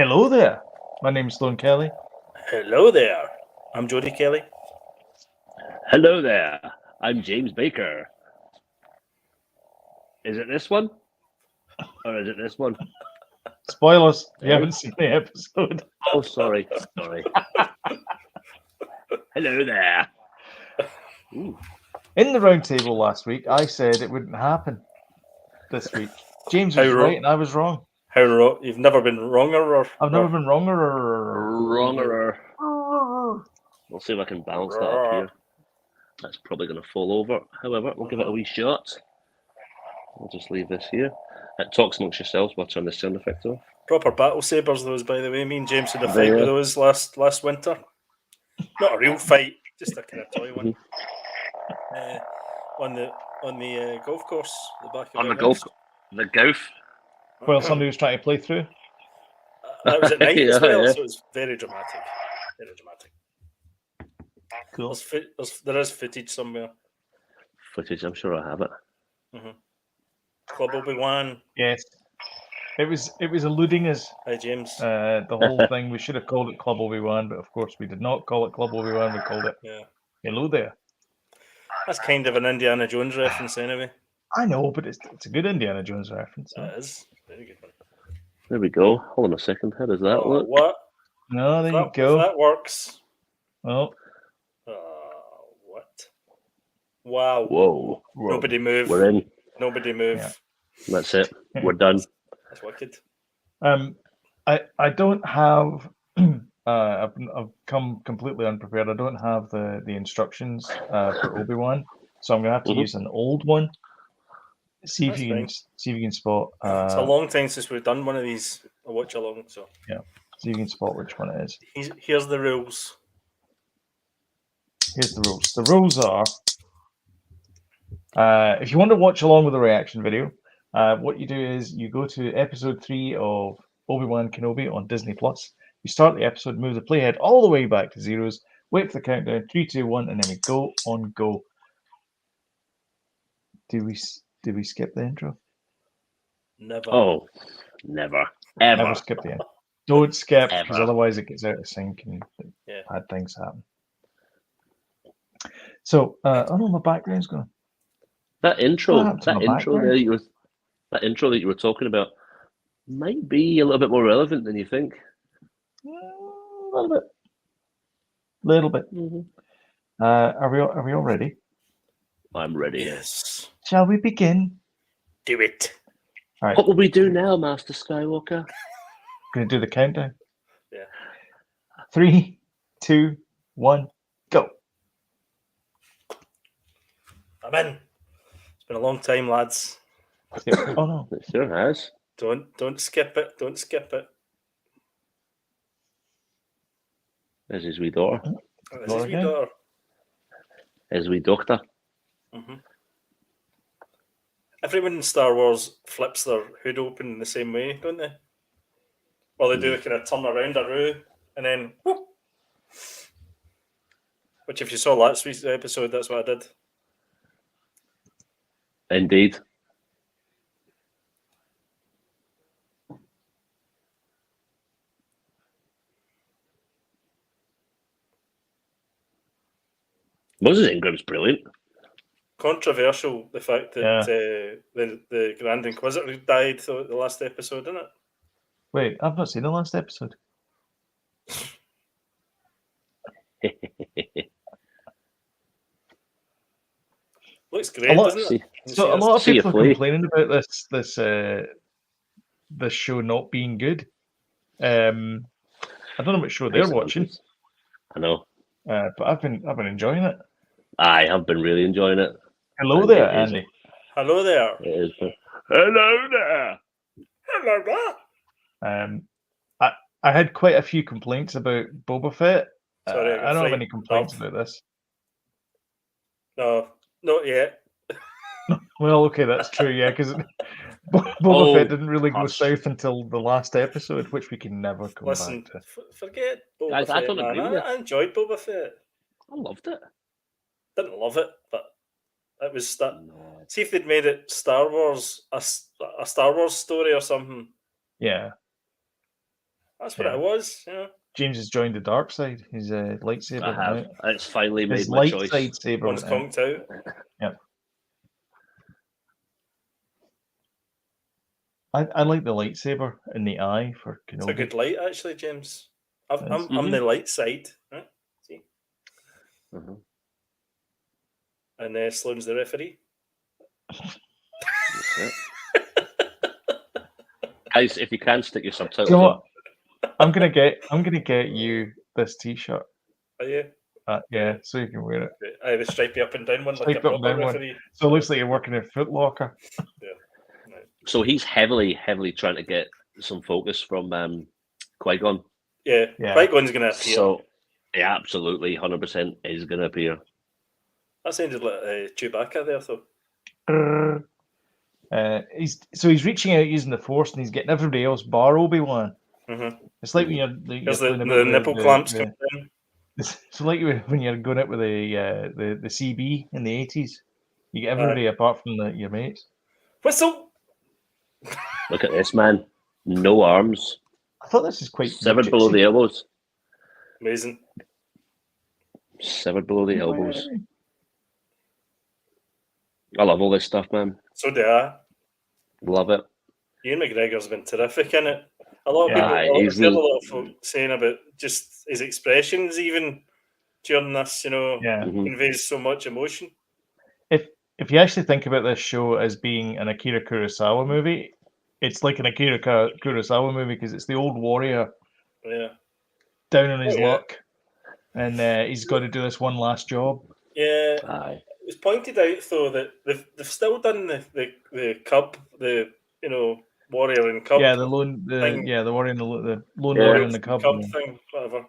Hello there. My name's Sloan Kelly. Hello there. I'm Jody Kelly. Hello there. I'm James Baker. Is it this one? Or is it this one? Spoilers, you haven't seen the episode. Oh, sorry. Hello there. Ooh. In the roundtable last week, I said it wouldn't happen this week. James was right and I was wrong. How wrong? You've never been wronger, or I've never been wronger. Wronger. We'll see if I can balance that up here. That's probably going to fall over. However, we'll give it a wee shot. I'll just leave this here. Talks amongst yourselves. We'll turn the sound effect off. Proper battle sabers, those, by the way. Me and James had a fight with those last winter. Not a real fight, just a kind of toy one. On the golf course, the back of on the golf, the golf. Well, somebody was trying to play through. That was at night as well, so it was very dramatic. Very dramatic. Cool. There is footage somewhere. Footage, I'm sure I have it. Mm-hmm. Club Obi Wan. Yes. It was eluding us. Hi, James. The whole thing. We should have called it Club Obi Wan, but of course we did not call it Club Obi Wan. We called it Hello There. That's kind of an Indiana Jones reference, anyway. I know, but it's a good Indiana Jones reference. It is. Very good one. There we go. Hold on a second. How does that look? What? No, there you go. If that works. Oh. What? Wow. Whoa. Nobody move. We're in. Nobody move. Yeah. That's it. We're done. That's wicked. I don't have. I've come completely unprepared. I don't have the instructions for Obi-Wan, so I'm gonna have to use an old one. See if you can spot. It's a long time since we've done one of these. A watch along, so yeah. See if you can spot which one it is. Here's the rules. Here's the rules. The rules are: if you want to watch along with the reaction video, what you do is you go to episode 3 of Obi Wan Kenobi on Disney Plus. You start the episode, move the playhead all the way back to zeros, wait for the countdown, 3, 2, 1, and then we go on go. Did we skip the intro? Never. Oh, never. Ever. Never skip the intro. Don't skip, because otherwise it gets out of sync and bad things happen. So, oh no, my background's gone. That intro that intro that you were talking about might be a little bit more relevant than you think. A little bit. Mm-hmm. Are we all ready? I'm ready. Yes. Shall we begin? Do it. All right. What will we do now, Master Skywalker? Gonna do the countdown. Yeah. 3, 2, 1, go. I'm in. It's been a long time, lads. Oh no. It sure has. Don't skip it. Don't skip it. There's his wee daughter. This is wee daughter. His wee doctor. Mm-hmm. Everyone in Star Wars flips their hood open in the same way, don't they? Or they do a kind of turn around a row and then whoop. Which, if you saw last week's episode, that's what I did. Indeed. Moses Ingram's brilliant. Controversial, the fact that the Grand Inquisitor died the last episode, isn't it? Wait, I've not seen the last episode. Looks great, doesn't it? So a lot of people are complaining about this show not being good. I don't know what show they're watching. I know, but I've been enjoying it. I have been really enjoying it. Hello there, Andy. Hello there. Hello there. Hello there. I had quite a few complaints about Boba Fett. Sorry, I don't have any complaints about this. No, not yet. Well, okay, that's true, yeah, because Boba Fett didn't really go south until the last episode, which we can never come back to. Forget Boba Fett, I don't agree with you. I enjoyed Boba Fett. I loved it. Didn't love it, but it was that. No. See if they'd made it Star Wars, a Star Wars story or something. Yeah. That's what it was. You know? James has joined the dark side. He's a lightsaber. I have. Right? It's finally made His my light choice. side saber. One's conked out. Yep. I like the lightsaber in the eye for Kenobi. It's a good light, actually, James. I'm Mhm. the light side. Right? See? Mhm. And Sloane's the referee. That's it. Guys, if you can stick your subtitles You know on. what? I'm gonna get you this T-shirt. Are you? Yeah, so you can wear it. I have a stripey up and down one like a Striped up and proper down one. referee. So it looks like you're working in Foot Locker. So he's heavily trying to get some focus from Qui-Gon. Yeah. Qui-Gon's going to appear. So, yeah, absolutely, 100% is going to appear. That sounded like Chewbacca there, though. He's reaching out using the Force, and he's getting everybody else bar Obi-Wan. Mm-hmm. It's like when you're Because going the about nipple clamps come down. It's like when you're going out with the CB in the 80s. You get everybody apart from your mates. Whistle! Look at this, man. No arms. I thought this is quite severed below the elbows. Amazing. Severed below the elbows. I love all this stuff, man. So do I. Love it. Ian McGregor's been terrific in it. A lot of Yeah, people, a lot of folk saying about just his expressions, even during this, conveys so much emotion. If you actually think about this show as being an Akira Kurosawa movie, it's like an Akira Kurosawa movie because it's the old warrior, down on his luck, and he's got to do this one last job. Yeah, it was pointed out though that they've still done the cub, warrior and cub. Yeah, the warrior, the lone warrior and the cub thing, whatever.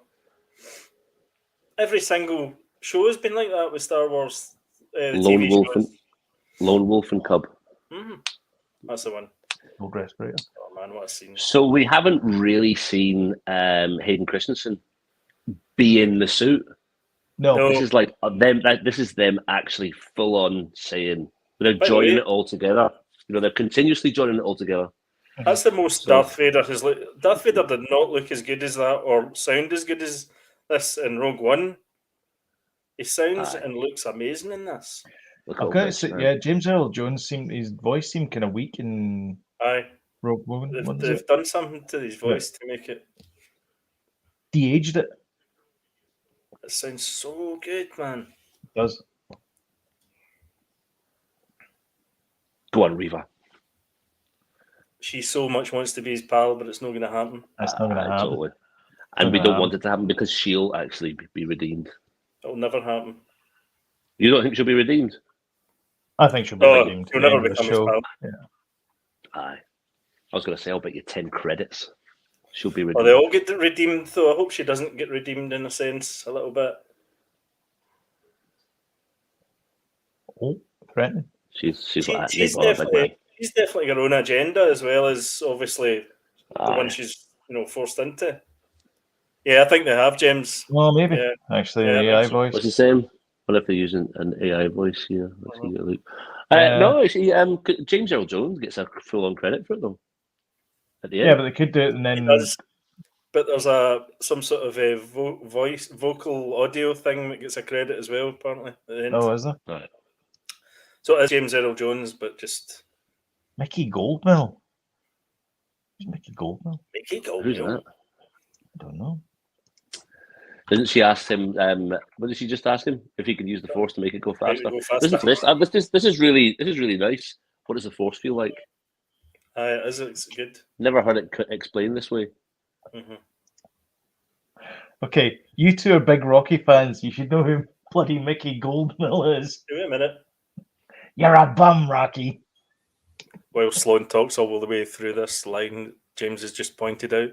Every single show has been like that with Star Wars. Lone Wolf and Cub. Mm-hmm. That's the one. Old respirator. Oh man, what a scene! So we haven't really seen Hayden Christensen be in the suit. No, this is like them. This is them actually full on saying they're joining it all together. They're continuously joining it all together. That's the most Darth Vader has looked. Darth Vader did not look as good as that, or sound as good as this in Rogue One. He sounds and looks amazing in this. James Earl Jones his voice seemed kind of weak in Rogue One. They've done something to his voice to make it. De-aged it. It sounds so good, man. It does. Go on, Reva. She so much wants to be his pal, but it's not going to happen. That's not going to happen. Totally. And we don't want it to happen because she'll actually be redeemed. It'll never happen. You don't think she'll be redeemed? I think she'll be redeemed. She'll never become his pal. Yeah. Aye. I was going to say, I'll bet you 10 credits. She'll be redeemed. They all get redeemed, though. I hope she doesn't get redeemed in a sense, a little bit. Oh, threatening. She's like, she's definitely got her own agenda as well as obviously the one she's forced into. Yeah, I think they have, James. Well, maybe actually the AI voice. What's the same? What if they're using an AI voice here? No, actually, James Earl Jones gets a full-on credit for it though. At the end. Yeah, but they could do it and then. He does, but there's some sort of a vocal audio thing that gets a credit as well, apparently. At the end. Oh, is there? Right. So it is James Earl Jones, but just Mickey Goldmill. Who's Mickey Goldmill? Mickey Goldmill. Who's that? I don't know. Didn't she ask him? What did she just ask him? If he could use the Force to make it go faster. Listen to this. This is really nice. What does the Force feel like? It's good. Never heard it explained this way. Mm-hmm. Okay, you two are big Rocky fans. You should know who bloody Mickey Goldmill is. Wait a minute. You're a bum, Rocky. While Sloane talks all the way through this line, James has just pointed out.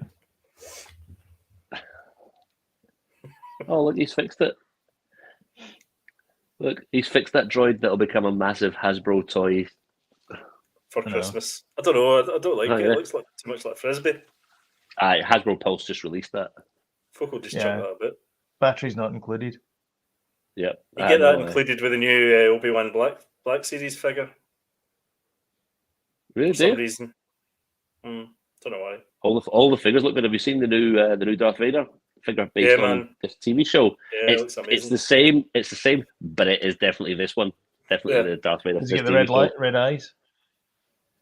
Oh, look, he's fixed it. Look, he's fixed that droid that'll become a massive Hasbro toy. For Christmas. I don't know. I don't like it. It looks like too much like Frisbee. Hasbro Pulse just released that. Folk will just chuck that a bit. Battery's not included. Yep. You get that included with the new Obi Wan Black Series figure. Really? For some reason. Don't know why. All the figures look good. Have you seen the new Darth Vader figure based on this TV show? Yeah, it looks amazing. It's the same. It's the same, but it is definitely this one. Definitely the Darth Vader. Does he get the red eyes?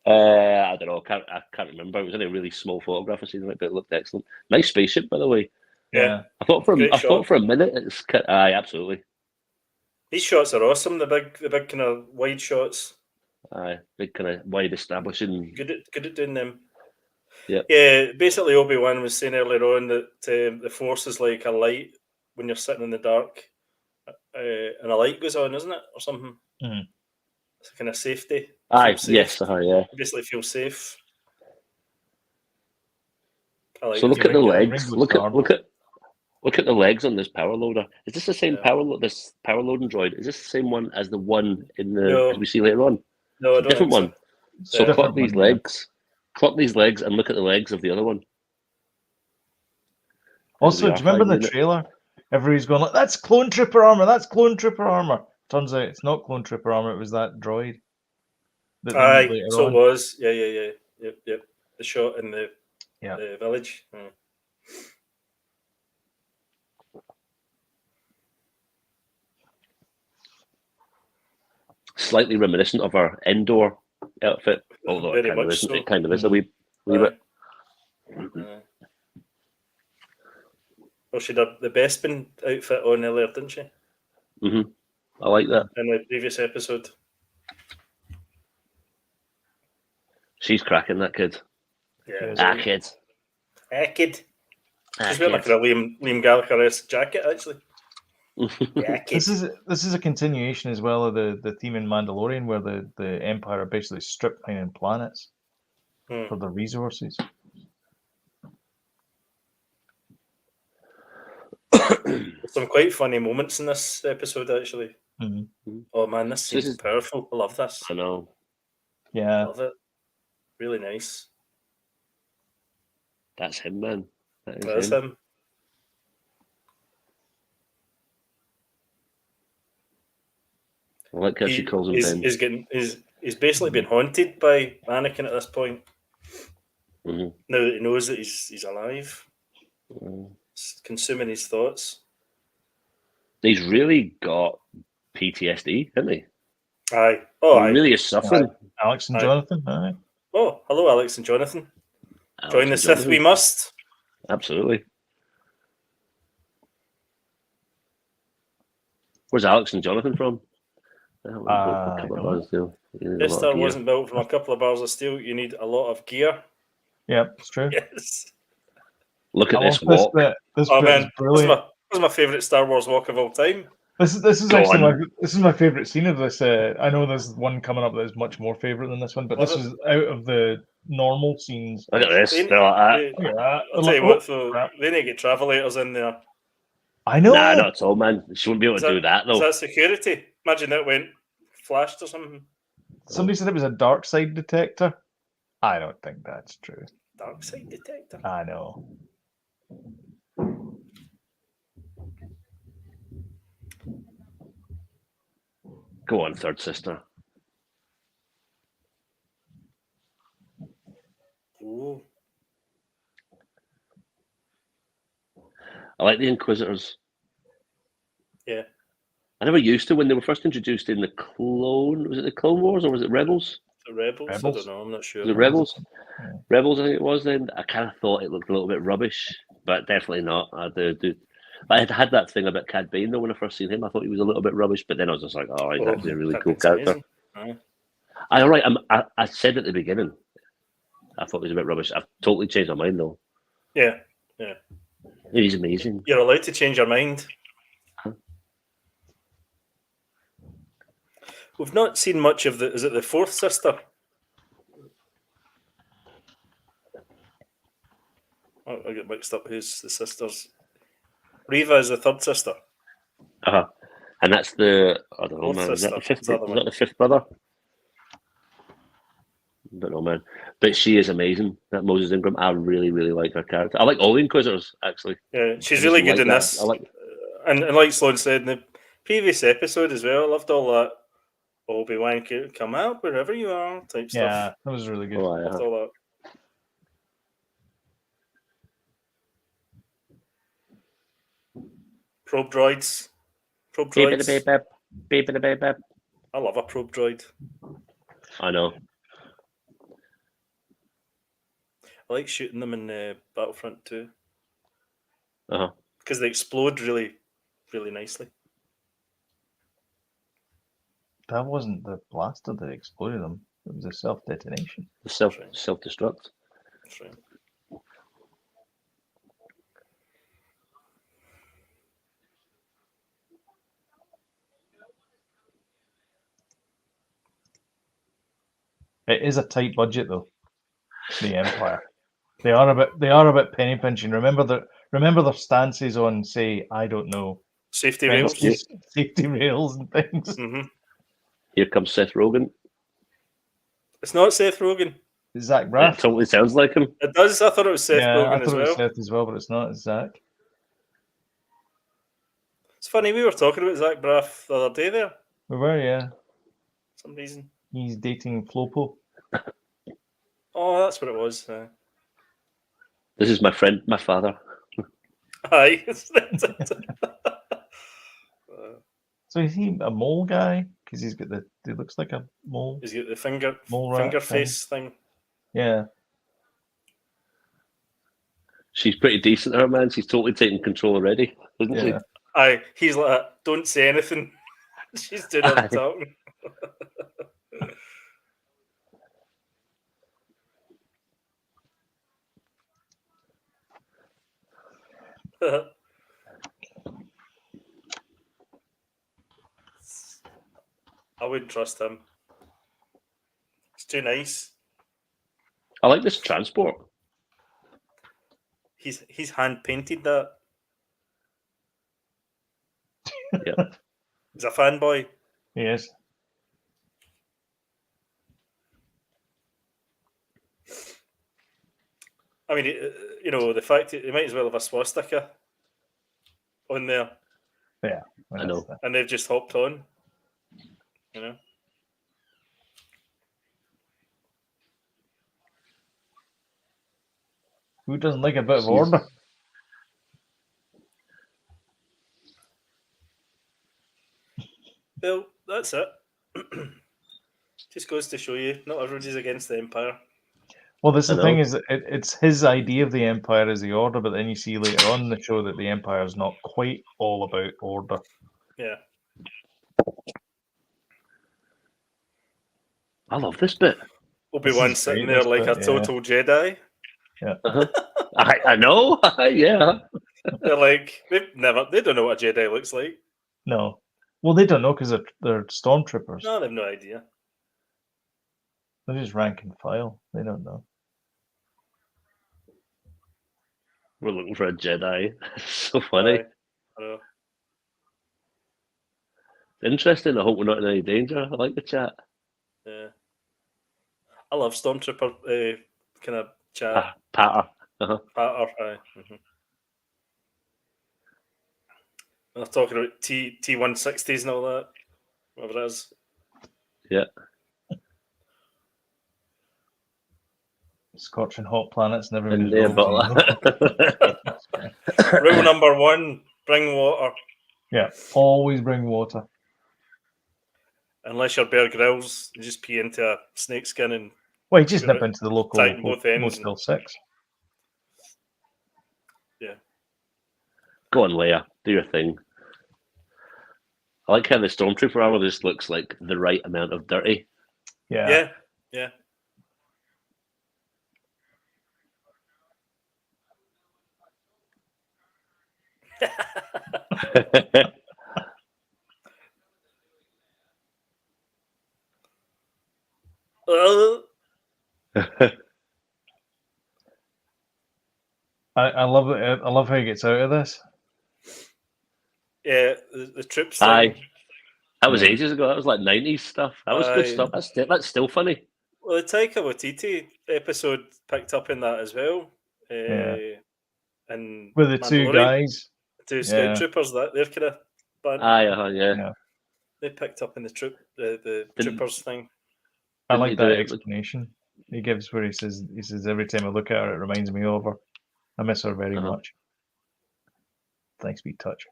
I don't know. I can't remember. It was in a really small photograph I seen it, but it looked excellent. Nice spaceship, by the way. Yeah. I thought for a minute it's aye, absolutely. These shots are awesome. The big kind of wide shots. Aye, big kind of wide establishing. Good at doing them. Yeah. Yeah. Basically, Obi-Wan was saying earlier on that the Force is like a light when you're sitting in the dark, and a light goes on, isn't it, or something? Mm-hmm. It's a kind of safety. Aye, yes, yeah. You basically feel safe. So look at the legs. Look at the legs on this power loader. Is this the same this power loading droid? Is this the same one as the one in the as we see later on? No, I don't different think one. So clock these legs. Clock these legs and look at the legs of the other one. Also, do you remember the trailer? Everybody's going like, "That's clone trooper armor. That's clone trooper armor." Turns out it's not clone trooper armor. It was that droid. Aye, so it was. Yeah. Yep. The shot in the village. Mm. Slightly reminiscent of our Endor outfit, although it kind of isn't. It kind of is a wee bit. Well, she had the Bespin outfit on earlier, didn't she? Mm-hmm. I like that. In the previous episode. She's cracking, that kid. Yeah. Kid. Kid. She's wearing like a Liam Gallagher-esque jacket, actually. This is a continuation as well of the theme in Mandalorian, where the Empire are basically strip mining planets for the resources. Some quite funny moments in this episode, actually. Mm-hmm. Oh man, this is powerful. I love this. I know. Yeah. I love it. Really nice. That's him, man. That's him. I like how she calls him Ben. He's basically been haunted by Anakin at this point. Mm-hmm. Now that he knows that he's alive. It's consuming his thoughts. He's really got PTSD, hasn't he? Aye. He really is suffering. Alex and Jonathan, aye. Oh, hello, Alex and Jonathan. Join the Sith, we must. Absolutely. Where's Alex and Jonathan from? This Star wasn't built from a couple of bars of steel. You need a lot of gear. Yeah, it's true. Yes. Look at this walk. This is brilliant. This is my favourite Star Wars walk of all time. This is actually my favourite scene of this. I know there's one coming up that is much more favourite than this one, but this is out of the normal scenes. Look at this. I'll tell you what, though, they need to get travelators in there. I know. Nah, not at all, man. She wouldn't be able to do that, though. Is that security? Imagine that went flashed or something. Somebody said it was a dark side detector. I don't think that's true. Dark side detector? I know. Go on, third sister. Ooh. I like the Inquisitors. Yeah. I never used to when they were first introduced in the Clone. Was it the Clone Wars or was it Rebels? The Rebels? I don't know. I'm not sure. The Rebels? Yeah. Rebels, I think it was then. I kind of thought it looked a little bit rubbish, but definitely not. I had that thing about Cad Bane though when I first seen him. I thought he was a little bit rubbish, but then I was just like, oh, he's actually a really cool character. All right, I said at the beginning, I thought he was a bit rubbish. I've totally changed my mind though. Yeah. He's amazing. You're allowed to change your mind. We've not seen much of is it the fourth sister? Oh, I get mixed up. Who's the sisters? Reva is the third sister. And that's the I don't know, man. Is that the fifth? Is that the fifth brother? I don't know, man. But she is amazing. That Moses Ingram. I really, really like her character. I like all the Inquisitors actually. Yeah, she's really good in this. And like Sloan said in the previous episode as well, I loved all that. Obi Wan Kenobi, come out wherever you are type stuff. Yeah, that was really good. Loved all that. Probe droids. Probe Beep, droids. beep, beep, beep, beep, beep, beep. I love a probe droid. I know. I like shooting them in Battlefront 2 Uh-huh. because they explode really, really nicely. That wasn't the blaster that exploded them. It was a self-detonation. The Right. self-destruct. That's right. It is a tight budget, though. The Empire. They are a bit penny pinching. Remember their stances on, say, I don't know, Safety rails. trenches, safety rails and things. hmm Here comes Seth Rogen. It's not Seth Rogen. Zach It Braff. totally sounds like him. It does. I thought it was Seth Yeah, Rogen I as thought it well. was Seth as well, but it's not. It's Zach. It's funny, we were talking about Zach Braff the other day there. We were, yeah. For some reason. He's dating Flopo. Oh, that's what it was. This is my friend, my father. Aye. So is he a mole guy? Because he looks like a mole. He's got the finger Mole rat finger thing. face thing. Yeah. She's pretty decent, her man. She's totally taking control already, isn't she? Yeah. Aye, he's like, don't say anything. She's doing all the talking. I wouldn't trust him. It's too nice. I like this transport. He's hand painted that. Yeah. He's a fanboy. Yes. I mean, the fact that he might as well have a swastika on there, Yeah. I know. and they've just hopped on. You know. Who doesn't like a bit of order? Well, that's it. Just goes to show you, not everybody's against the Empire. Well, this I the thing know. is, it's his idea of the Empire as the Order, but then you see later on in the show that the Empire is not quite all about order. Yeah. I love this bit. Obi This Wan is sitting great, there this like bit, a yeah. total Jedi. Uh-huh. I know. Yeah. They're like they don't know what a Jedi looks like. No. Well, they don't know because they're stormtroopers. No, they have no idea. They're just rank and file. They don't know. We're looking for a Jedi. So funny. Aye, I know. Interesting. I hope we're not in any danger. I like the chat. Yeah. I love Stormtrooper kind of chat. Patter. Uh-huh. Patter. Aye. And they're talking about T-160s and all that. Whatever it is. Yeah. Scorching hot planets and And everybody's there, but Rule number 1, bring water. Yeah, always bring water. Unless you're Bear Grylls, you just pee into a snakeskin and Well, you just You're nip right. into the local Tighten both ends Motel 6. go on, Leia. Do your thing. I like how the Stormtrooper armor just looks like the right amount of dirty. Yeah. Yeah. I love it. I love how he gets out of this. Yeah, the troops thing. Aye. That was Yeah. ages ago. That was like 90s stuff. That was good Aye. stuff. That's still funny. Well, the Taika Waititi episode picked up in that as well. Yeah. And With the two Mandalorian, guys. two scout Yeah. troopers, that they're kind of band. Aye, yeah. Yeah. They picked up in the Didn't- troopers thing. I Didn't like he do that it with- explanation he gives where he says every time I look at her it reminds me of her. I miss her very Uh-huh. much. Thanks, Be Touch.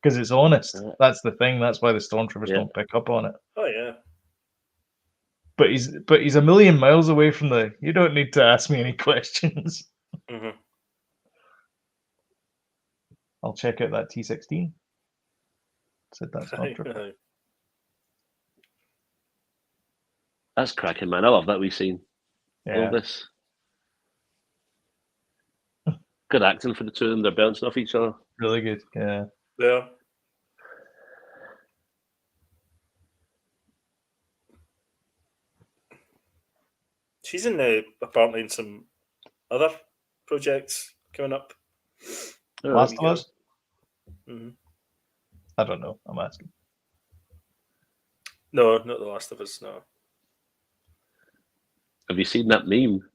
because it's honest. Yeah. That's the thing. That's why the stormtroopers Yeah. don't pick up on it. Oh yeah. But he's a million miles away from the. You don't need to ask me any questions. Mm-hmm. I'll check out that T16. Said that's Aye, stormtrooper. aye. That's cracking, man. I love that wee scene. I Yeah, love this. Good acting for the two of them. They're bouncing off each other. really good. Yeah. Yeah. She's apparently in some other projects coming up. Oh, Last of Us? Mhm. I don't know. I'm asking. No, not The Last of Us. No. have you seen that meme?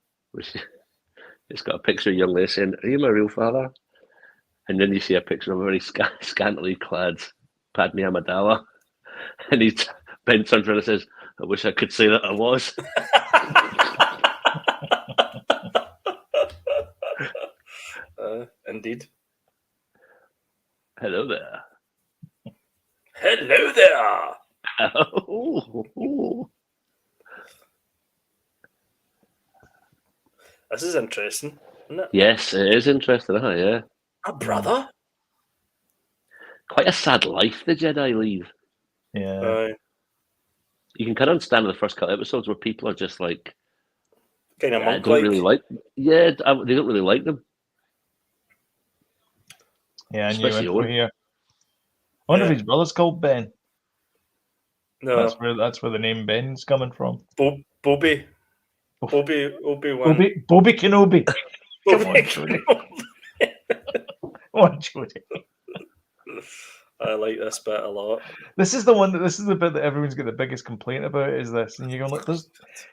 It's got a picture of a young lady saying, "Are you my real father?" And then you see a picture of a very scantily clad Padme Amidala, and Ben turns around and says, "I wish I could say that I was." Indeed. Hello there. Hello there. Oh. This is interesting, isn't it? Yes, it is interesting, yeah. A brother? Quite a sad life the Jedi lead. Yeah. You can kind of understand in the first couple of episodes where people are just like, Kind of monk don't really like. Yeah, they don't really like them. Yeah, and you Especially went Owen. through here. I wonder Yeah. if his brother's called Ben. No. That's where the name Ben's coming from. Bobby. Oof. Obi Wan. Bobby Kenobi. Come Bobby on, Jody. Come on, Jody. I like this bit a lot. This is the bit that everyone's got the biggest complaint about. Is this? And you're going like, there's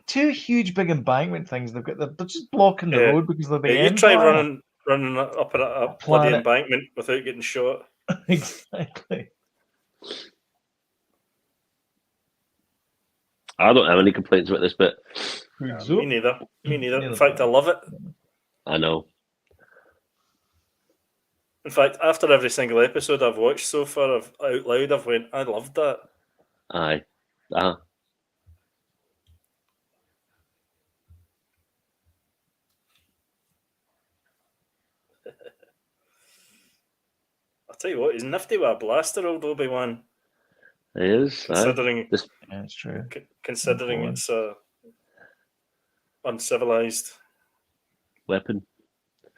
two huge big embankment things. They're just blocking the Yeah. road because they're the Yeah, you try Empire. running up a bloody Planet. embankment without getting shot. Exactly. I don't have any complaints about this bit. Me neither. Me neither. Neither In fact, I love it. I know. In fact, after every single episode I've watched so far, out loud, I've went, I loved that. Aye. I'll tell you what, he's nifty with a blaster, old Obi Wan. It is. Considering, This Yeah, it's true. considering it's uncivilized. weapon.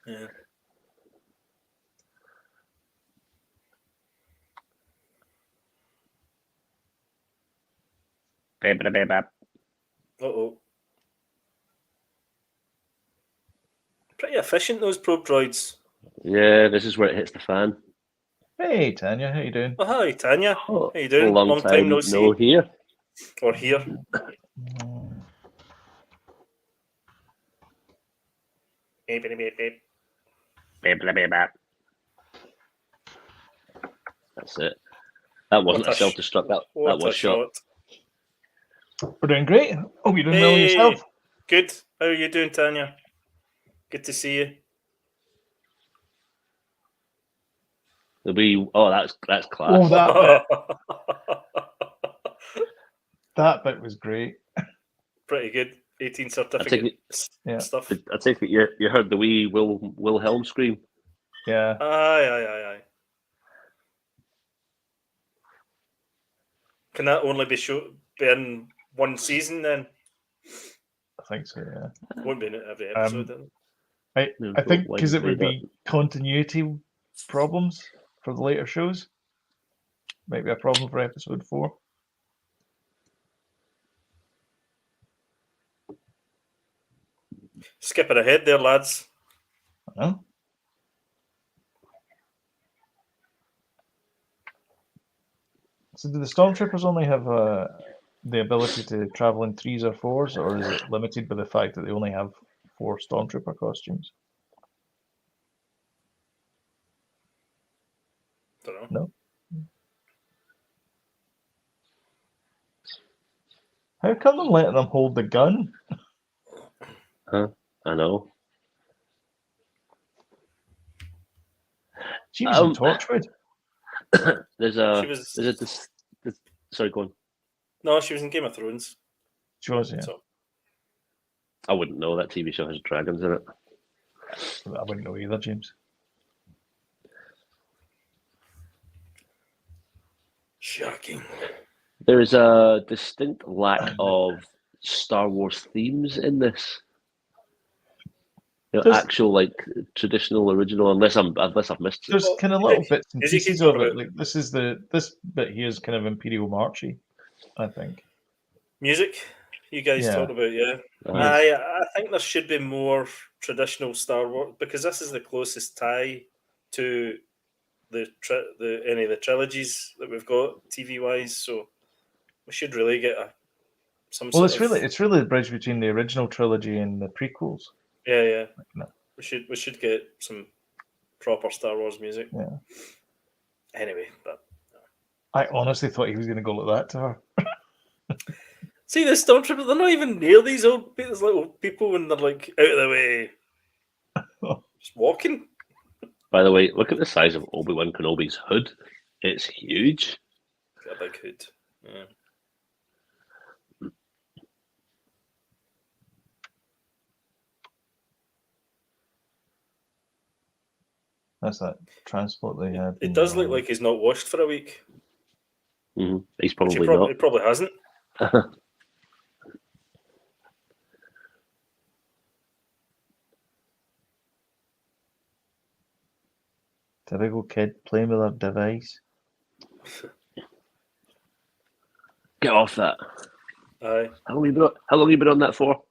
Yeah. Uh-oh. Pretty efficient, those probe droids. Yeah, this is where it hits the fan. Hey, Tanya, how you doing? Oh, hi, Tanya. Oh, How you doing? long time no no see. here. Or here. Beep, beep, beep, beep. That's it. That wasn't What a self-destruct. That What was a shot. We're doing great. Hope you're doing well yourself. Good. How are you doing, Tanya? Good to see you. That's class. Oh, that bit was great. Pretty good. 18 certificate stuff. I take it you heard the wee Wilhelm scream. Yeah. Aye. Can that only be in one season then? I think so, yeah. Won't be in every episode then. I think because it would be continuity problems for the later shows. Might be a problem for episode 4. Skipping ahead there, lads. Huh? So do the stormtroopers only have the ability to travel in 3s or 4s, or is it limited by the fact that they only have 4 stormtrooper costumes? Don't know. No. How come I'm letting them hold the gun? Huh? I know. She was in Torchwood. There's sorry, go on. No, she was in Game of Thrones. She was, yeah. So I wouldn't know. That TV show has dragons in it. I wouldn't know either, James. shocking. There is a distinct lack of Star Wars themes in this. Actual, like, traditional, original, unless I've missed it. There's kind of little bits and Is he pieces talking of it. about- Like this bit here is kind of Imperial Marchy, I think. Music, you guys Yeah. talked about, yeah. Yes. I think there should be more traditional Star Wars because this is the closest tie to any of the trilogies that we've got TV wise. So we should really get some. Well, sort of, it's really the bridge between the original trilogy and the prequels. yeah. No. We should get some proper Star Wars music. Yeah. Anyway, but I honestly thought he was going to go like that to her. see the Stormtroopers, they're not even near these little people when they're like out of the way, just walking. By the way, look at the size of Obi Wan Kenobi's hood. It's huge. Got a big hood. Yeah. That's that transport they had. It does look like he's not washed for a week. Mm-hmm. He's Which probably he not. He probably hasn't. Typical kid playing with a device. Get off that. Aye. How long have you been on that for?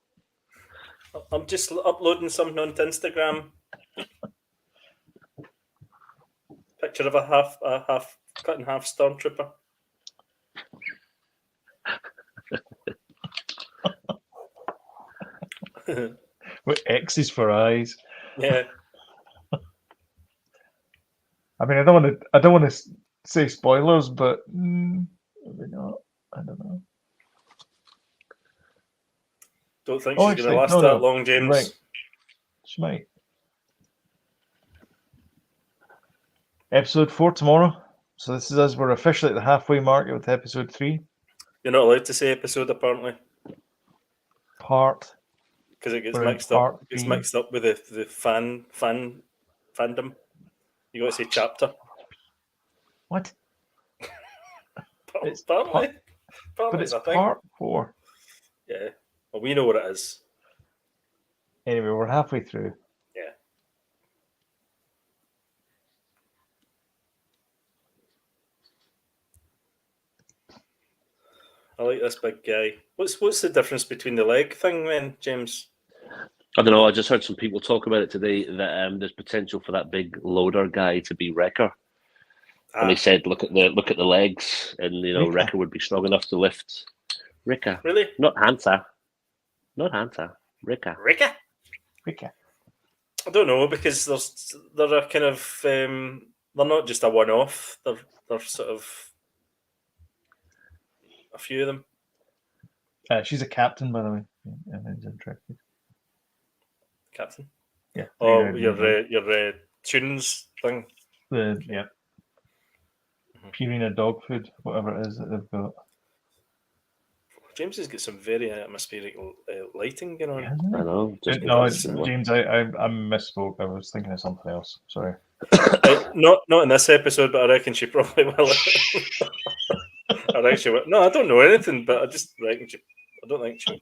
I'm just uploading something onto Instagram. Picture of a half cut in half stormtrooper. With X's for eyes. Yeah. I mean, I don't want to say spoilers, but maybe not. I don't know. Don't think Oh, she's going actually, to last no, that no. long, James. Right. She might. Episode 4 tomorrow. So this is us. We're officially at the halfway mark with episode 3. You're not allowed to say episode apparently Part. because it gets We're in mixed up. part It's B. mixed up with the fandom. You got to say chapter. What? It's Apparently, But it's a thing. part 4. Yeah. Well, we know what it is. Anyway, we're halfway through. Yeah. I like this big guy. What's the difference between the leg thing then, James? I don't know. I just heard some people talk about it today that there's potential for that big loader guy to be Wrecker. And they said, look at the legs, and Wrecker. Wrecker would be strong enough to lift. Wrecker, Really? not Hanta, Wrecker. Rika? Okay. I don't know because they're a kind of they're not just a one-off. They're sort of a few of them. She's a captain, by the way. And I'm interested. Captain. Yeah. Oh, your tunes thing. Yeah. Purina dog food, whatever it is that they've got. James has got some very atmospheric lighting going on. Hasn't I it? know. Just No, because- James, I misspoke. I was thinking of something else. Sorry. Not in this episode, but I reckon she probably will. I reckon she will. No, I don't know anything, but I just reckon she. I don't think she.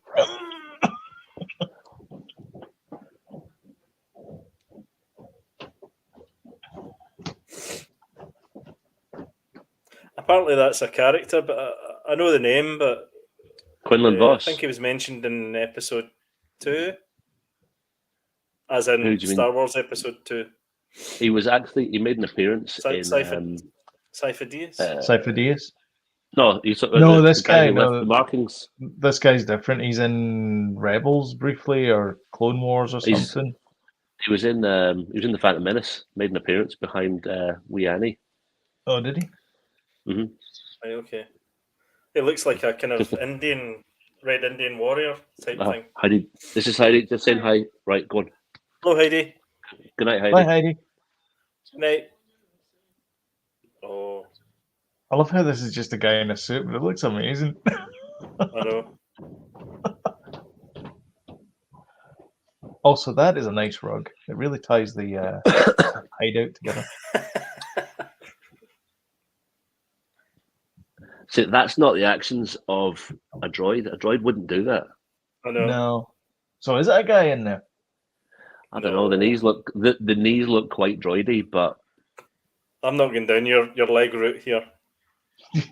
Apparently, that's a character, but I know the name, but Quinlan I Voss. think he was mentioned in episode 2, as in Who do you mean? Star Wars episode 2. He made an appearance in. Cypher Diaz. Cypher Diaz? No, This guy. who left the markings. This guy's different. He's in Rebels briefly, or Clone Wars, or something. He was in the Phantom Menace. Made an appearance behind Wee Annie. Oh, did he? Mm-hmm. Right, okay. It looks like a kind of Red Indian warrior type thing. Heidi, this is Heidi. Just saying hi. Right, go on. Hello, Heidi. Good night, Heidi. Bye, Heidi. Night. Oh, I love how this is just a guy in a suit, but it looks amazing. I know. Also, that is a nice rug. It really ties the hideout together. See, that's not the actions of a droid. A droid wouldn't do that. I know. No. So is it a guy in there? I don't know. The knees look quite droidy, but I'm not going down your leg route here.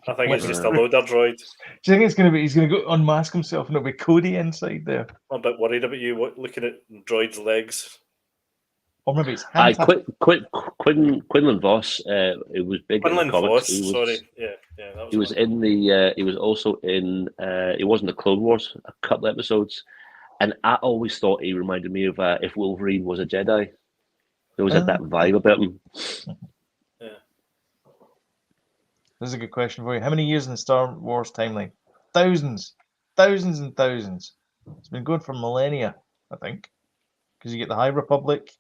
I think it's just a loader droid. Do you think it's gonna be? He's gonna go unmask himself, and it'll be Cody inside there, I'm a bit worried about you looking at droid's legs. or maybe it's I Hanta. Quinlan Voss. It was big in Quinlan the comics. Voss, sorry. Yeah, that was He was one. in the. He was also in. He was in the Clone Wars a couple of episodes, and I always thought he reminded me of if Wolverine was a Jedi. There was that vibe about him. Yeah. This is a good question for you. How many years in the Star Wars timeline? Thousands, thousands and thousands. It's been going for millennia, I think, because you get the High Republic,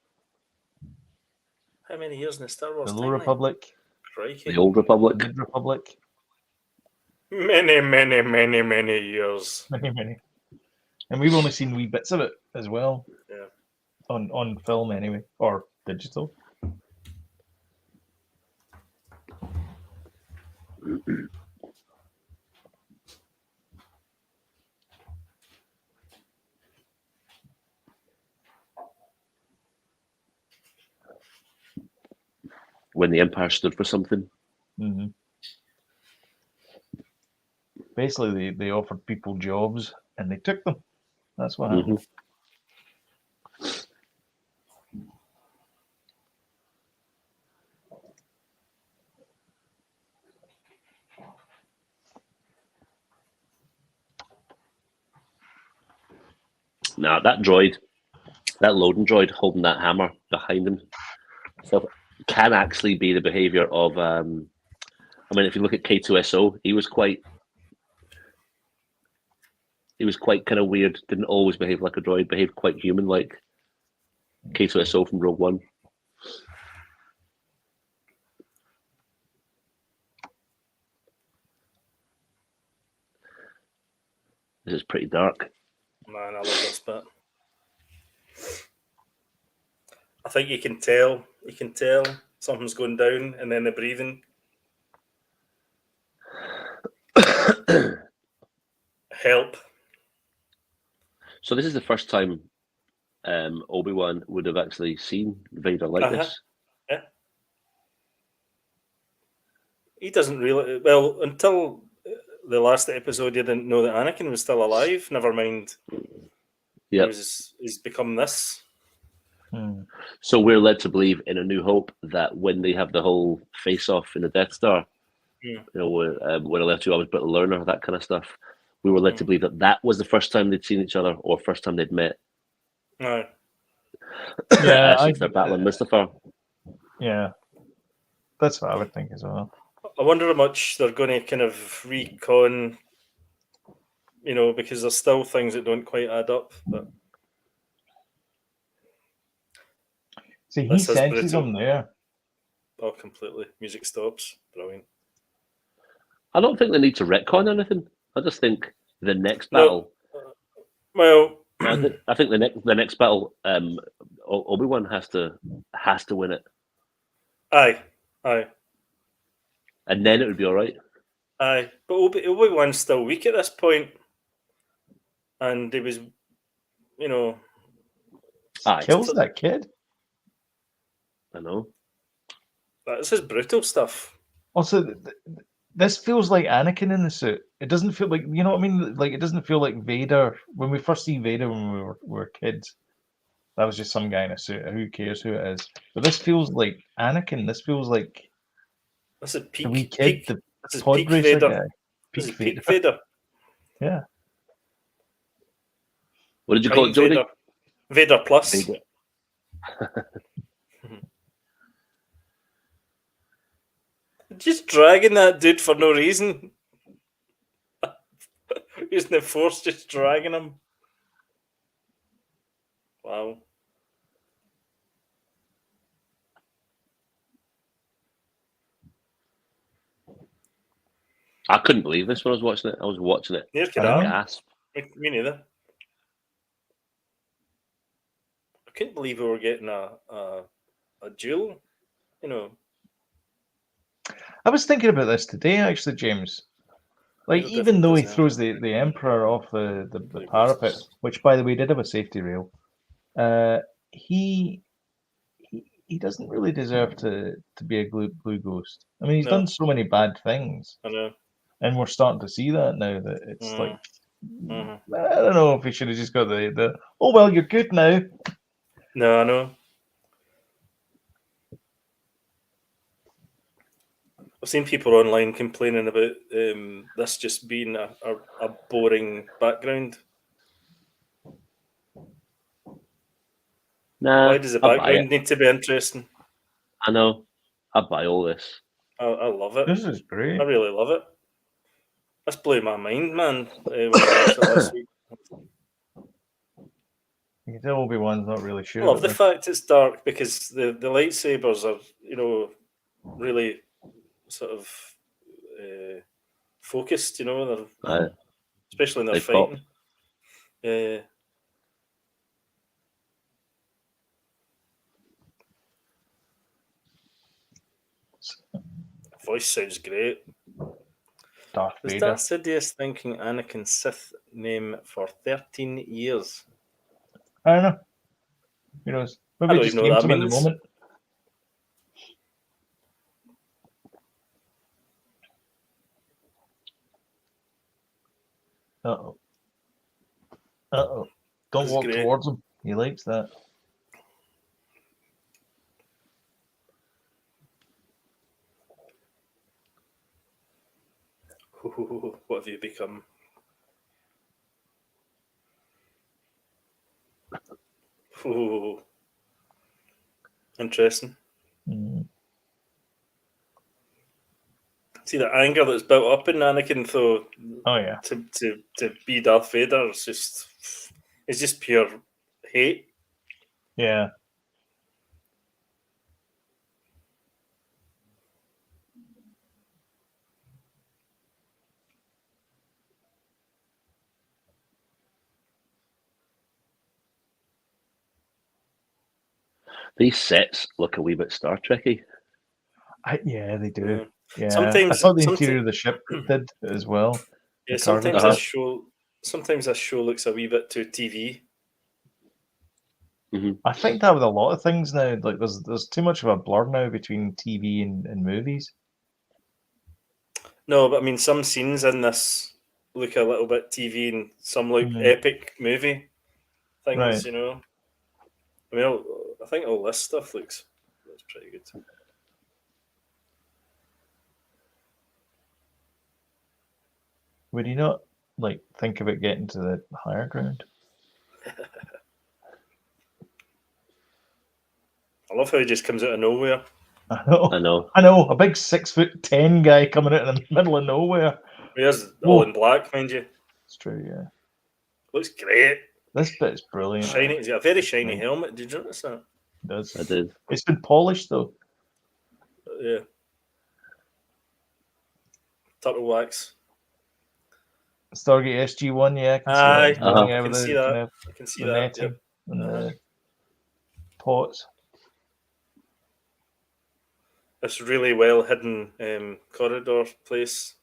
How many years in the Star Wars the Low timeline? Republic, Crikey. The Old the Republic. Mid Republic. Many, many, many, many years. Many, many. And we've only seen wee bits of it as well. Yeah. On film anyway, or digital. When the Empire stood for something. Mm-hmm. Basically, they offered people jobs and they took them. That's what happened. Now that droid, that loading droid holding that hammer behind him, so can actually be the behavior of. I mean, if you look at K2SO, he was quite kind of weird. Didn't always behave like a droid. Behaved quite human-like. K2SO from Rogue One. This is pretty dark. Man, I love this bit. I think you can tell something's going down, and then the breathing. Help. So this is the first time Obi Wan would have actually seen Vader like this. Yeah. He doesn't really until the last episode. You didn't know that Anakin was still alive. Never mind. Yeah. He's become this. So we're led to believe in A New Hope that when they have the whole face-off in the Death Star, you know, where the left two arms but the learner, that kind of stuff, we were led to believe that was the first time they'd seen each other or first time they'd met. No. Yeah, since they're battling Mustafar. Yeah, that's what I would think as well. I wonder how much they're going to kind of recon, you know, because there's still things that don't quite add up. But see, he senses them there. Oh, completely. Music stops. Brilliant. I don't think they need to retcon anything. I just think the next battle. Well, I think the next battle, Obi-Wan has to win it. Aye. And then it would be all right. Aye, but Obi-Wan's still weak at this point, and he was, you know, kills that kid. I know. This is brutal stuff. Also, this feels like Anakin in the suit. It doesn't feel like, you know what I mean? Like, it doesn't feel like Vader. When we first see Vader when we were kids, that was just some guy in a suit. Who cares who it is? But this feels like Anakin. This feels like this is peak. The wee kid, this is pod peak racer Vader. guy. This is peak Vader. Yeah. What did you call it, Jody? Vader plus. Vader. Just dragging that dude for no reason. Using the Force, just dragging him. Wow. I couldn't believe this when I was watching it. I was watching it. Near could I know. I. Gasp. Me neither. I couldn't believe we were getting a duel. You know, I was thinking about this today, actually, James. Like, They're even though he different, throws the Emperor off the Blue parapet, Ghosts. which, by the way, did have a safety rail, he doesn't really deserve to be a blue ghost. I mean, he's No. done so many bad things, I know. and we're starting to see that now. That it's like, Mhm. I don't know if he should have just got the oh well, you're good now. No, I know. I've seen people online complaining about this just being a boring background. Nah, Why does the I'll buy it. background need to be interesting? I know. I'll buy all this. I love it. This is great. I really love it. This blew my mind, man, when I watched it last week. You can tell Obi Wan's not really sure. I love about the this. fact it's dark because the lightsabers are, really sort of focused, they're, especially when they're They pop. fighting. Yeah. Voice sounds great. Darth Was Vader. Darth Sidious thinking Anakin Sith name for 13 years? I don't know. Who knows? Maybe I it don't just even know came what to that him in the means. moment. Uh-oh. Uh-oh. Don't This is walk great. towards him. He likes that. What have you become? Ooh. Interesting. Mm. See the anger that's built up in Anakin, though, Oh, yeah. to be Darth Vader. It's just pure hate. Yeah. These sets look a wee bit Star Trekky. Yeah, they do. Yeah. Yeah. I Sometimes, thought the interior of the ship did as well. yeah. The cargo Sometimes ship. this show looks a wee bit too TV. I think that with a lot of things now, like there's too much of a blur now between TV and movies. No, but I mean, some scenes in this look a little bit TV, and some look Mhm. epic movie things. Right. I mean, I think all this stuff looks pretty good. Would you not like think about getting to the higher ground? I love how he just comes out of nowhere. I know. I know. I know. A big 6'10" guy coming out in the middle of nowhere. He is Whoa. all in black, mind you. It's true, yeah. Looks great. This bit's brilliant. Shiny. He's got a very shiny Right. helmet. Did you notice that? It does. I did. It's been polished though. Yeah. Turtle wax. Stargate SG-1, yeah, I can see Aye, that. Running I out can with see the that. kind of I can see the that. netting Yep. and Uh-huh. the pots. This really well hidden corridor place.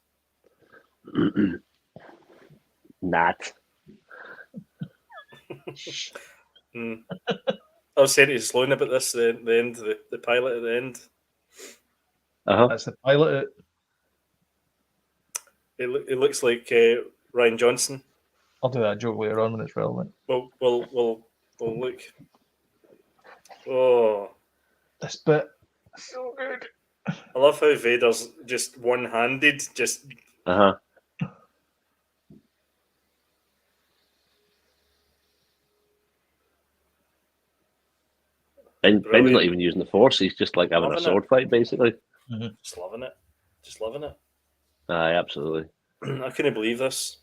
Nat. Mm. I was saying to Sloan about this, the end, the pilot at the end. That's the pilot. It looks like Ryan Johnson. I'll do that joke later on when it's relevant. We'll look. Oh, This bit, so good. I love how Vader's just one-handed. Just Ben's not Brilliant. even using the Force. He's just like having Loving a sword fight, basically. just loving it. Just loving it. Aye, absolutely. I couldn't believe this.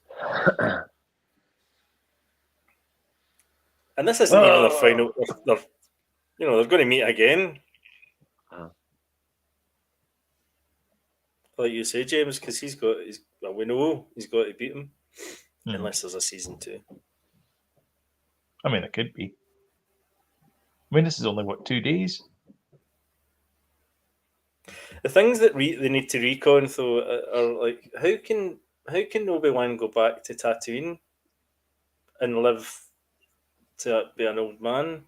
And this isn't even their final. They're going to meet again. like you say, James, because we know he's got to beat him, Hmm. unless there's a season 2. I mean, it could be. I mean, this is only, 2 days? The things that they need to recon though are like how can Obi Wan go back to Tatooine and live to be an old man?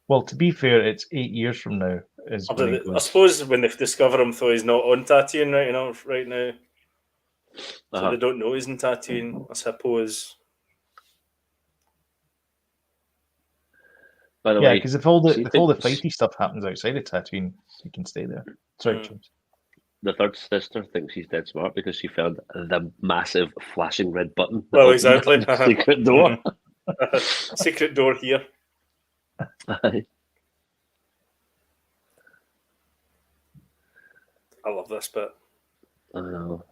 Well, to be fair, it's 8 years from now is when he I goes. suppose when they discover him, though, he's not on Tatooine right now, so Uh-huh. they don't know he's in Tatooine. I suppose. By the Yeah, way, because if all the see fighty stuff happens outside of Tatooine, he can stay there. Sorry, Mm. James. the third sister thinks she's dead smart because she found the massive flashing red button. that Well, opened exactly. the secret door. Secret door here. Aye. I love this bit. I know.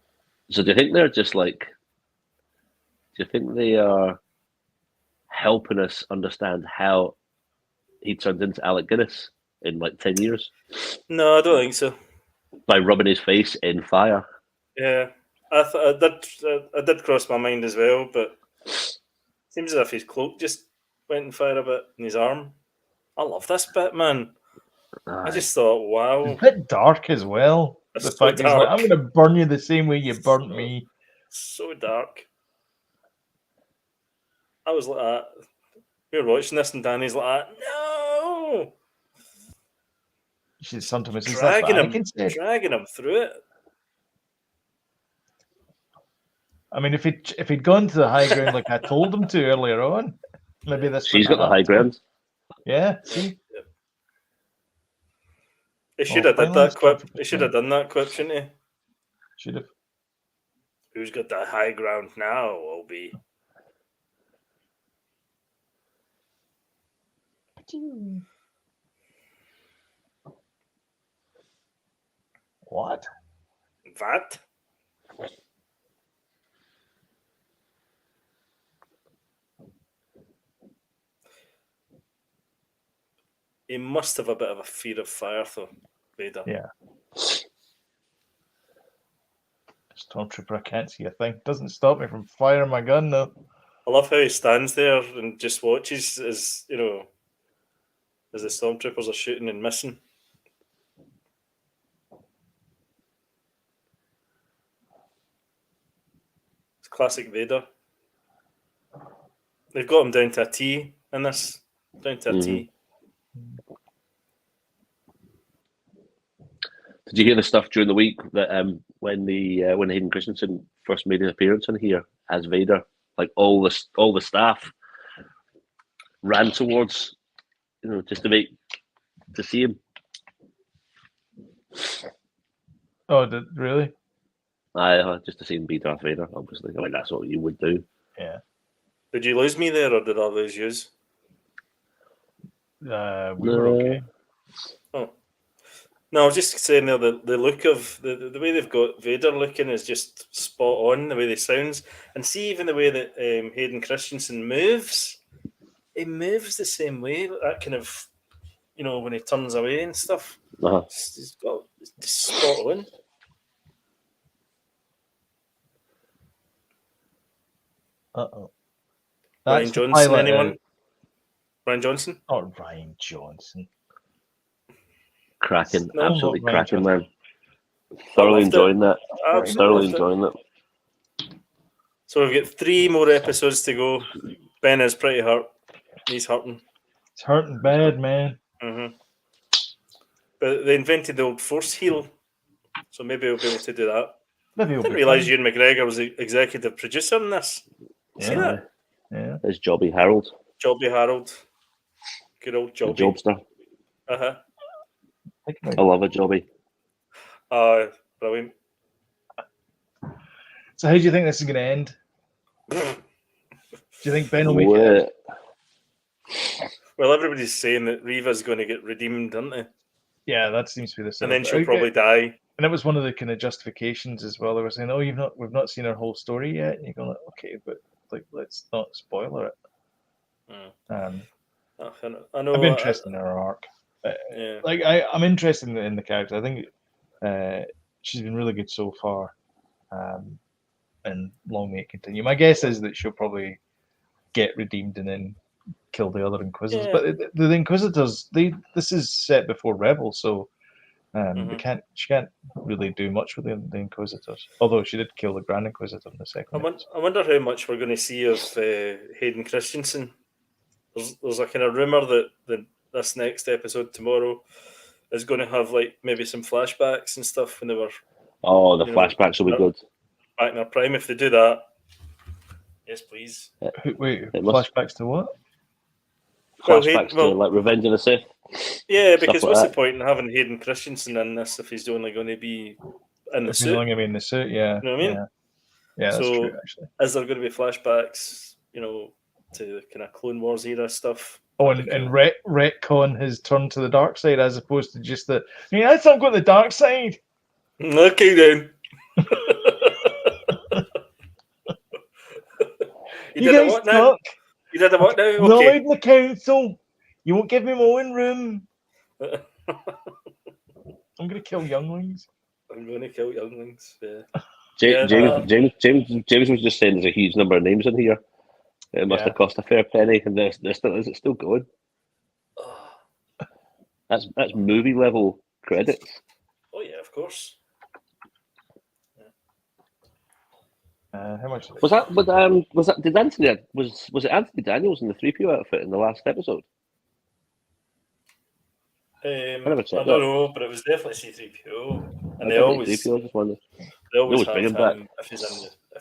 So do you think they're just like? Do you think they are helping us understand how he turned into Alec Guinness in like 10 years No, I don't think so. by rubbing his face in fire? Yeah, I did cross my mind as well, but seems as if his cloak just went and fire a bit in his arm. I love this bit, man. I Aye. just thought, It's wow, a bit dark as well. it's The so fact he's like, I'm dark, going to burn you the same way you burnt me. so dark. I was like, we were watching this, and Danny's like, no, You should sometimes says that's what Anakin said. dragging him through it. I mean, if he'd gone to the high ground like I told him to earlier on, maybe this. She's got the high ground. Yeah, see. He should have did finally that quip. it's He should have done that quip, shouldn't he? Should have. Who's got the high ground now, Obi? What? That? He must have a bit of a fear of fire, though, Vader. Yeah. Stormtrooper, I can't see a thing. Doesn't stop me from firing my gun, though. I love how he stands there and just watches as the stormtroopers are shooting and missing. It's classic Vader. They've got him down to a T in this. Down to a T. Did you hear the stuff during the week that when Hayden Christensen first made an appearance in here as Vader, like all the staff ran towards, just to see him. Oh, really? Just to see him be Darth Vader, obviously. I mean, that's what you would do. Yeah. Did you lose me there, or did I lose yous? We were okay. Oh. No, I was just saying there the look of the way they've got Vader looking is just spot on, the way they sounds. And see even the way that Hayden Christensen moves, he moves the same way, that kind of, when he turns away and stuff. Uh-huh. It's just spot on. Uh-oh. Ryan Johnson, anyone? Ryan Johnson? Oh, Ryan Johnson. Cracking, No, absolutely not Ryan cracking, man. Thoroughly enjoying that. Thoroughly enjoying that. So we've got 3 more episodes to go. Ben is pretty hurt. He's hurting. It's hurting bad, man. Mm-hmm. But they invented the old force heal, so maybe we'll be able to do that. Maybe I didn't realise Ewan McGregor was the executive producer in this. Yeah. See that? Yeah. There's Jobby Harold. Jobby Harold. Good old The Jobby. Jobster. Uh-huh. I love a Jobby. Brilliant. So how do you think this is going to end? Do you think Ben will make it? Well, everybody's saying that Reva's going to get redeemed, aren't they? Yeah, that seems to be the same. And then she'll probably die. And it was one of the kind of justifications as well. They were saying, "Oh, we've not seen her whole story yet." And you go, "Okay, but let's not spoiler it." I know. I'm interested in her arc. Yeah. I'm interested in the character. I think she's been really good so far, and long may it continue. My guess is that she'll probably get redeemed and then kill the other Inquisitors. Yeah. But the Inquisitors, this is set before Rebels, so she can't really do much with the Inquisitors. Although she did kill the Grand Inquisitor in the second episode. I wonder how much we're going to see of Hayden Christensen. There's a kind of rumor that this next episode tomorrow is going to have like maybe some flashbacks and stuff when they were. Oh, the flashbacks will be good. Back in their prime, if they do that, yes, please. Wait, flashbacks to what? Flashbacks to like Revenge of the Sith. Yeah, because like what's that. the point in having Hayden Christensen in this if he's only going to be in the If suit? he's only going to be in the suit, yeah. You know what I mean? Yeah, that's So, true, actually. Is there going to be flashbacks, to the kind of Clone Wars era stuff? Oh, and retcon his turn to the dark side as opposed to just the. I thought I'm going to the dark side. Okay, then. You guys what now? suck. You did a what now? I'm not Okay. allowed in the council. You won't give me my own room. I'm going to kill younglings. I'm going to kill younglings. Yeah. James was just saying there's a huge number of names in here. It must have cost a fair penny, and is it still going? That's movie level credits. Oh yeah, of course. How much was that? Was that? Did Anthony was it Anthony Daniels in the 3PO outfit in the last episode? I don't know, but it was definitely C3PO, and they always have him if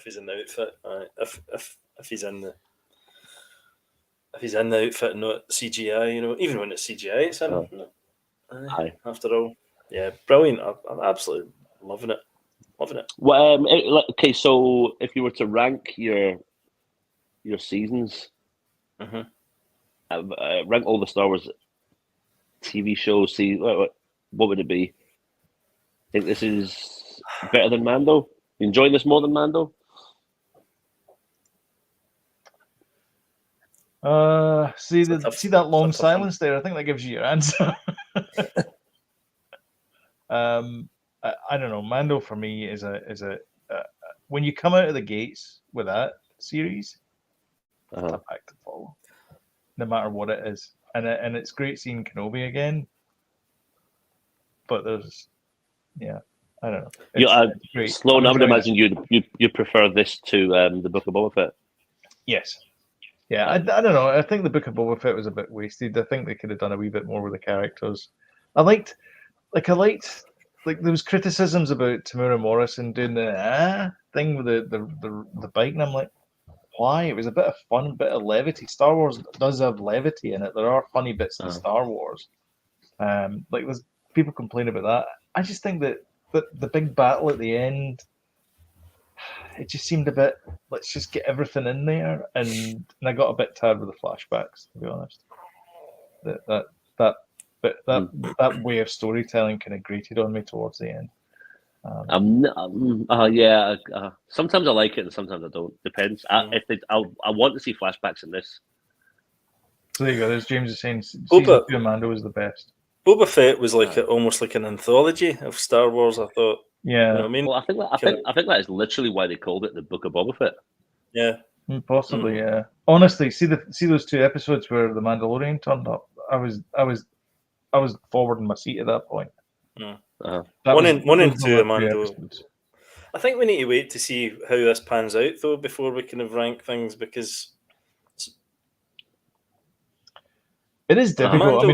he's in the outfit. If he's in the outfit and not CGI, even when it's CGI, it's him. After all, yeah, brilliant. I'm absolutely loving it. Well, okay. So if you were to rank your seasons, rank all the Star Wars TV shows. See what would it be? Think this is better than Mando? You enjoying this more than Mando? See that long silence there. I think that gives you your answer. I don't know. Mando for me is a when you come out of the gates with that series, it's a pack to follow, no matter what it is. And it's great seeing Kenobi again, but there's, I don't know. Sloan, I would imagine you prefer this to the Book of Boba Fett. Yes. Yeah, I don't know. I think the Book of Boba Fett was a bit wasted. I think they could have done a wee bit more with the characters. I liked there was criticisms about Tamura Morrison doing the thing with the bike, and I'm like, why? It was a bit of fun, a bit of levity. Star Wars does have levity in it. There are funny bits in Star Wars. There's people complain about that. I just think that the big battle at the end, it just seemed a bit, let's just get everything in there, and I got a bit tired with the flashbacks, to be honest. That way of storytelling kind of grated on me towards the end. Sometimes I like it and sometimes I don't. Depends. I want to see flashbacks in this. So there you go. There's James is saying season 2 Mando was the best. Boba Fett was almost like an anthology of Star Wars. I thought. Yeah. You know what I mean? Well, I think that is literally why they called it the Book of Boba Fett. Yeah. Possibly. Yeah. Honestly, see those 2 episodes where the Mandalorian turned up. I was forward in my seat at that point. One and two of Mando. I think we need to wait to see how this pans out, though, before we kind of rank things, because it is difficult.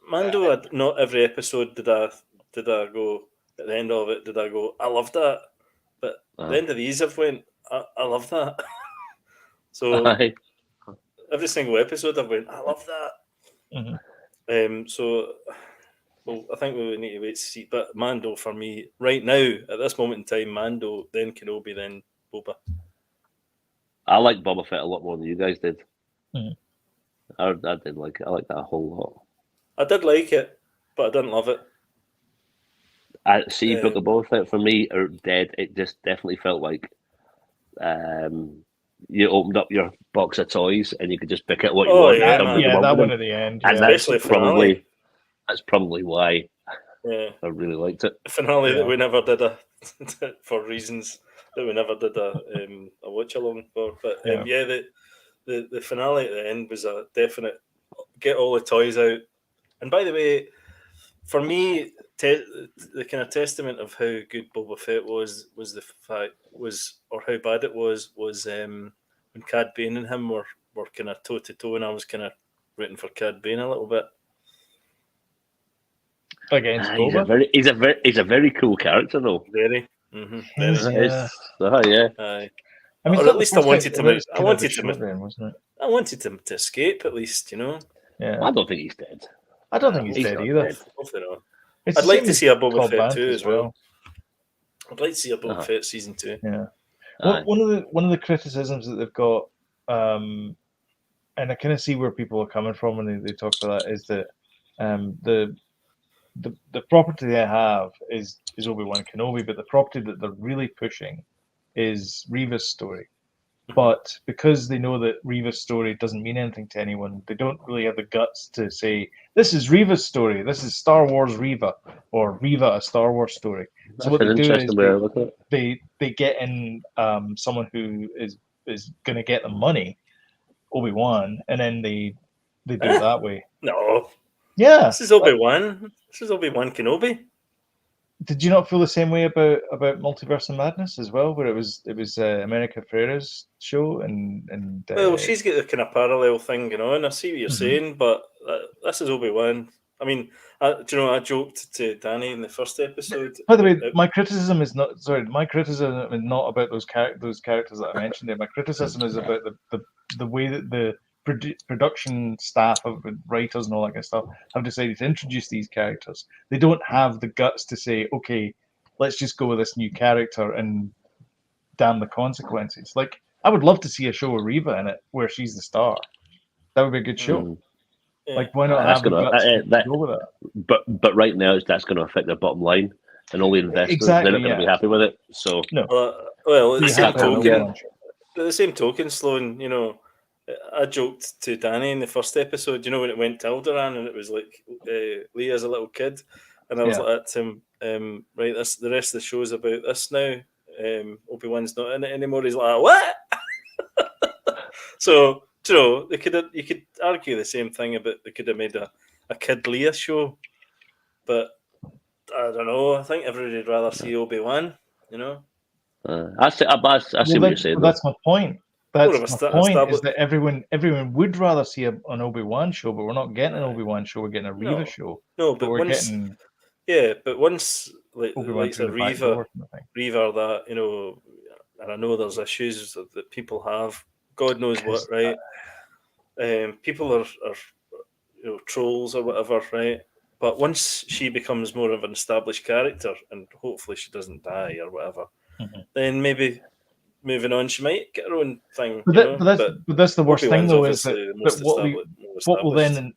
Mando. Not every episode did I go at the end of it. Did I go? I love that, but at the end of these, I've went. I love that. So every single episode, I've went. I love that. So, I think we would need to wait to see. But Mando for me right now, at this moment in time, Mando, then Kenobi, then Boba. I like Boba Fett a lot more than you guys did. I did like it. I like that a whole lot. I did like it, but I didn't love it. I see Book of Boba Fett for me are dead. It just definitely felt like you opened up your box of toys and you could just pick out what you want. That one at the end. And that's probably why Yeah, I really liked it. a finale Yeah. that we never did for reasons that we never did a watch along for. But the finale at the end was a definite get all the toys out. And by the way, for me, the kind of testament of how good Boba Fett was the fact or how bad it was when Cad Bane and him were kind of toe to toe, and I was kind of rooting for Cad Bane a little bit. Against He's Boba. he's a very cool character though. Very. Very. Yeah. Yeah. Aye. I mean, Or it's at not least the I first wanted time- to. it was I kind of a wanted short to. then, wasn't it? I wanted him to escape at least. Yeah. I don't think he's dead. I don't think he's He's dead not either. dead. Hopefully not. It's I'd the like same to as see a Boba Cobb Fett Vanth too as well. I'd like to see a Boba Fett season 2. Yeah. Aye. One of the criticisms that they've got, and I kind of see where people are coming from when they talk about that, is that the property they have is Obi Wan Kenobi, but the property that they're really pushing is Reva's story. But because they know that Reva's story doesn't mean anything to anyone, they don't really have the guts to say, this is Reva's story, this is Star Wars Reva, or Reva, a Star Wars story. That's So what an they do is interesting way to look at it. they get in someone who is going to get them money, Obi-Wan, and then they do it that way. No, Yeah. this is Obi-Wan. This is Obi-Wan Kenobi. Did you not feel the same way about Multiverse of Madness as well, where it was America Ferrera's show and Well, she's got the kind of parallel thing going on. I see what you're Mhm. saying, but this is Obi-Wan. I mean, do you know, I joked to Danny in the first episode. By the way, my criticism is not about those characters that I mentioned there. My criticism is about the way that the production staff of writers and all that kind of stuff have decided to introduce these characters. They don't have the guts to say, okay, let's just go with this new character and damn the consequences. Like, I would love to see a show with Reva in it where she's the star. That would be a good show. Mm. Yeah. Like, why not That's have the gonna- guts to that- go with that? But right now that's going to affect their bottom line, and all the investors Exactly, they're not going to be happy with it. So No. Well, at You the same have to have an token, Obi-Wan show. At the same token, Sloan, you know, I joked to Danny in the first episode, you know, when it went to Alderaan and it was like Leah as a little kid, and I was Yeah. like that to him, right, the rest of the show's about this now. Obi-Wan's not in it anymore. He's like, what? So, you know, you could argue the same thing about they could have made a Kid Leah show, but I don't know. I think everybody'd rather see Obi-Wan, you know. I see what you're saying. Well, that's my point. More That's of my a point. Is that everyone would rather see an Obi-Wan show, but we're not getting an Obi-Wan show. We're getting a Reva show. No, But but we're once, getting but once like Obi-Wan a through the back Reva, door. Kind of thing. Reva that, you know, and I know there's issues that people have. God knows what, right? People are you know, trolls or whatever, right? But once she becomes more of an established character, and hopefully she doesn't die or whatever, then maybe moving on, she might get her own thing. But that's the worst thing, Obi-Wan's though, is obviously that, the most that what established.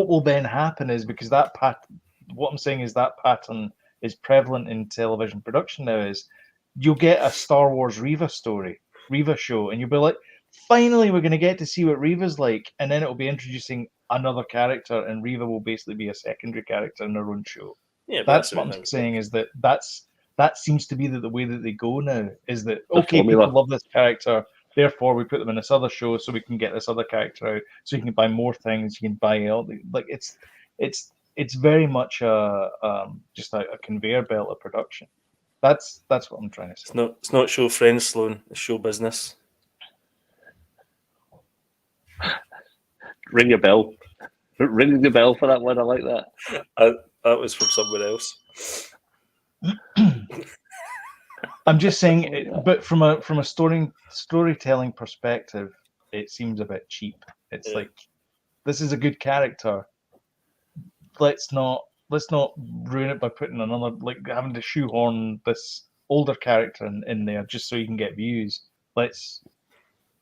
will then happen is because what I'm saying is that pattern is prevalent in television production now. Is you'll get a Star Wars Reva show, and you'll be like, finally, we're going to get to see what Reva's like, and then it'll be introducing another character, and Reva will basically be a secondary character in her own show. Yeah, That's what I'm saying. Is that seems to be the way that they go now. Is that okay? formula. People love this character, therefore we put them in this other show so we can get this other character out, so you can buy more things. You can buy like it's very much just a conveyor belt of production. That's what I'm trying to say. It's not show friends, Sloan. It's show business. Ring your bell. Ring the bell for that one. I like that. That was from someone else. I'm just saying, but from a storytelling perspective, it seems a bit cheap. It's like, this is a good character. Let's not ruin it by putting another, like having to shoehorn this older character in there just so you can get views. Let's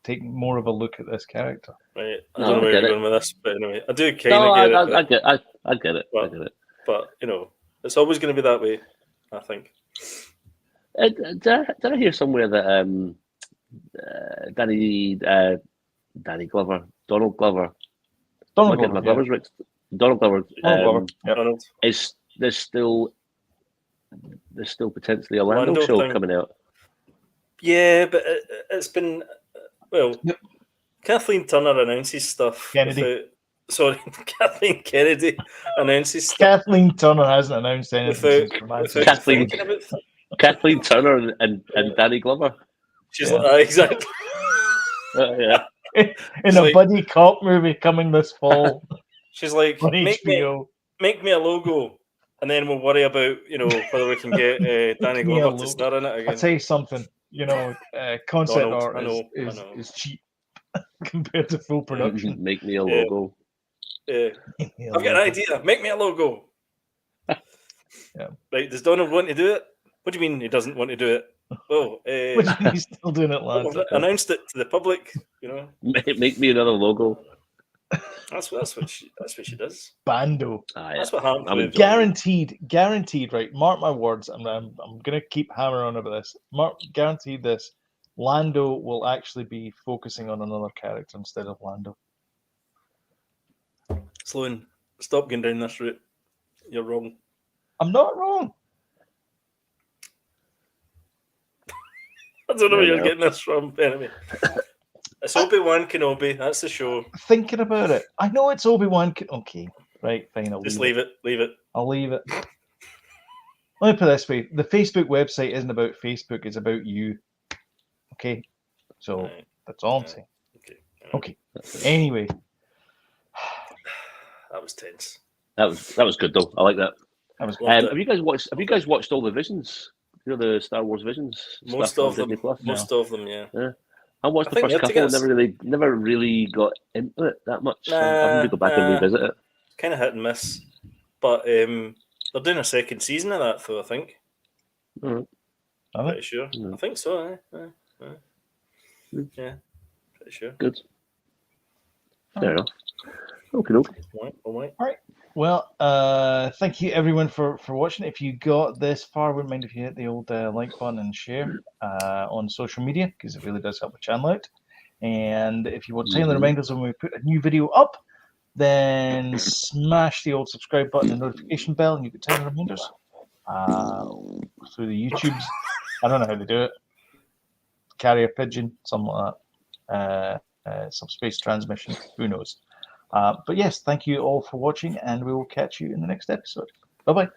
take more of a look at this character. Right. I don't know where you're going with this, but anyway, I do kind of I get it. I get it. But, I get it. But you know, it's always going to be that way, I think. Did I hear somewhere that Danny Glover, Donald Glover, Donald Glover, Donald Glover Donald, Donald. is there's still potentially a Lando show thing. coming out. Yeah, but it's been well. Yep. Kathleen Turner announces stuff. Kennedy. Sorry, Kathleen Kennedy announces stuff Kathleen Turner hasn't announced anything since Romance. without Kathleen- thinking about. Kathleen Turner and Danny Glover. She's Yeah. like, exactly. Yeah. In a like- buddy cop movie coming this fall She's like, on make HBO. me a logo, and then we'll worry about whether we can get Danny me a Glover to logo. star in it I'll again. tell you something. Concept Donald, art I know. is cheap compared to full production. Make me a logo. I've got an idea. Make me a logo. Yeah. Right? Does Donald want to do it? What do you mean he doesn't want to do it? Oh, Which means he's still doing it, lads. we've announced it to the public. Make me another logo. That's what she does. Bando. That's what happens. I'm with- Guaranteed, right? Mark my words. I'm gonna keep hammering on about this. Guaranteed this. Lando will actually be focusing on another character instead of Lando. Sloan, stop going down this route. You're wrong. I'm not wrong. I don't know where Yeah, you're getting this from. Anyway, it's Obi Wan Kenobi. That's the show. Thinking about it, I know it's Obi Wan. Okay, right, fine. I'll Just leave it. leave it. I'll leave it. Let me put it this way: the Facebook website isn't about Facebook; it's about you. Okay, so Right. that's all I'm Right. saying. Okay. Okay. Anyway, That was tense. That was good though. I like that. that was Loved it. Have you guys watched all the Visions? The Star Wars Visions. Most stuff on of them. Disney Plus? Most of them, yeah. I watched I the think first we had to couple. get Never really got into it that much. So Nah, I need to go back and revisit it. Kind of hit and miss. But they're doing a second season of that, though, I think. Alright. Are they? Pretty sure. Yeah. I think so, Hmm. Yeah, pretty sure. Good. Fair enough. Okay, All right. Well, thank you everyone for watching. If you got this far, I wouldn't mind if you hit the old like button and share on social media, because it really does help the channel out. And if you want timely reminders when we put a new video up, then smash the old subscribe button and notification bell, and you get timely reminders through the YouTubes. I don't know how they do it. Carrier pigeon, something like that. Some space transmission. Who knows? But yes, thank you all for watching, and we will catch you in the next episode. Bye bye.